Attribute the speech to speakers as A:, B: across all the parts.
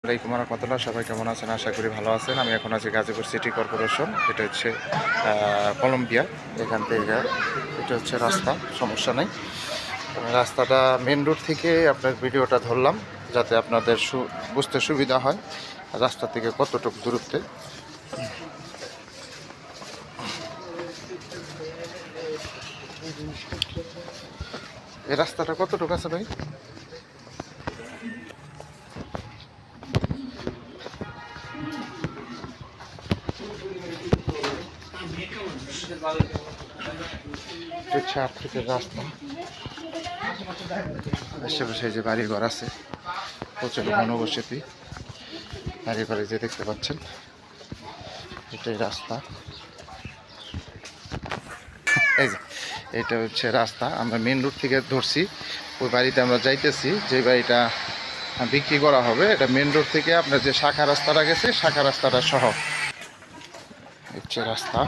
A: আসসালামাইকুম রহমতুল্লাহ। সবাই কেমন আছেন? আশা করি ভালো আছেন। আমি এখন আছি গাজীপুর সিটি কর্পোরেশন। এটা হচ্ছে কলম্বিয়া। এখান থেকে এটা হচ্ছে রাস্তা, সমস্যা নেই। রাস্তাটা মেন রোড থেকে আপনার ভিডিওটা ধরলাম যাতে আপনাদের বুঝতে সুবিধা হয় রাস্তা থেকে কতটুকু দূরত্বে। এই রাস্তাটা কতটুকু আছে ভাই? হচ্ছে 8 ফিটের রাস্তা। আশেপাশে যে বাড়িঘর আছে, প্রচুর ঘনবসতি বাড়ি যে দেখতে পাচ্ছেন, এটাই রাস্তা। এই যে এটা হচ্ছে রাস্তা। আমরা মেন রোড থেকে ধরছি, ওই বাড়িতে আমরা যাইতেছি। যে বাড়িটা বিক্রি করা হবে এটা মেন রোড থেকে আপনার যে শাখা রাস্তাটা গেছে, শাখা রাস্তাটা সহ হচ্ছে রাস্তা।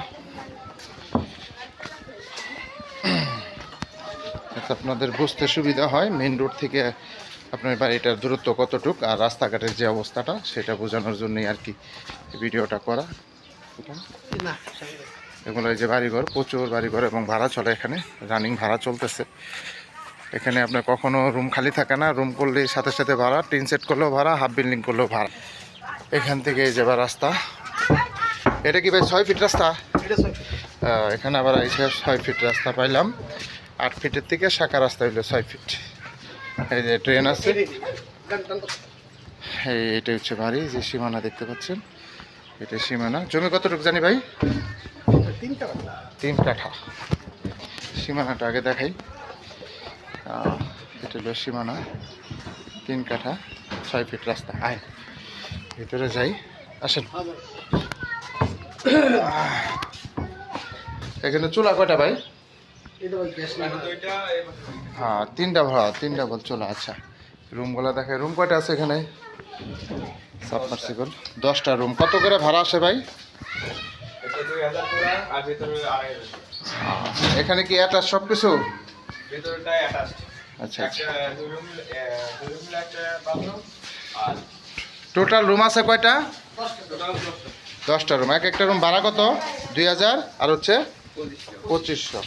A: আপনাদের বুঝতে সুবিধা হয় মেন রোড থেকে আপনার বাড়িটার দূরত্ব কতটুক আর রাস্তাঘাটের যে অবস্থাটা সেটা বোঝানোর জন্যই আর কি ভিডিওটা করা। এগুলো এই যে বাড়িঘর, প্রচুর বাড়িঘর এবং ভাড়া চলে, এখানে রানিং ভাড়া চলতেছে। এখানে আপনার কখনো রুম খালি থাকে না, রুম করলে সাথে সাথে ভাড়া, টিন সেট করলেও ভাড়া, হাফ বিল্ডিং করলেও ভাড়া। এখান থেকে এই যে রাস্তা, এটা কি ভাই 6 ফিট রাস্তা? এখানে আবার এই 6 ফিট রাস্তা পাইলাম। 8 ফিটের থেকে শাখা রাস্তা হইলো 6 ফিট। এই যে ট্রেন আছে, এইটা হচ্ছে বাড়ি। যে সীমানা দেখতে পাচ্ছেন, এটা সীমানা। জমি কতটুকু জানি ভাই? 3 কাঠা। সীমানাটা আগে দেখাই। এটা হলো সীমানা, 3 কাঠা, 6 ফিট রাস্তা। আয় ভিতরে যাই, আসেন। এখানে চুলা কয়টা ভাই? হ্যাঁ, 3টা ভাড়া, 3টা বল চুলা। আচ্ছা, রুমগুলো দেখায়। রুম কয়টা আছে এখানে? সাবমার্সিবল 10টা রুম। কত করে ভাড়া আসে ভাই? এখানে কি অ্যাটাচ সব কিছু? আচ্ছা, টোটাল রুম আছে কয়টা? 10টা রুম। একটা রুম ভাড়া কত? 2000 আর হচ্ছে 2500।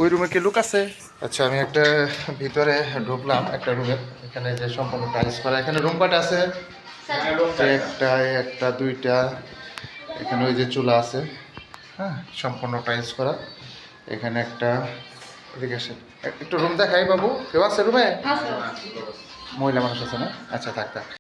A: ওই রুমে কি লোক আছে? আচ্ছা, আমি একটা ভিতরে ঢুকলাম একটা রুমে। এখানে যে সম্পূর্ণ টাইলস করা। এখানে রুম কয়টা আছে? একটা 2টা। এখানে ওই যে চুলা আছে, হ্যাঁ, সম্পূর্ণ টাইলস করা। এখানে একটা, এদিকে আসেন, একটু রুম দেখাই বাবু। কেউ আছে রুমে? মহিলা মানুষ আছে না? আচ্ছা, থাক।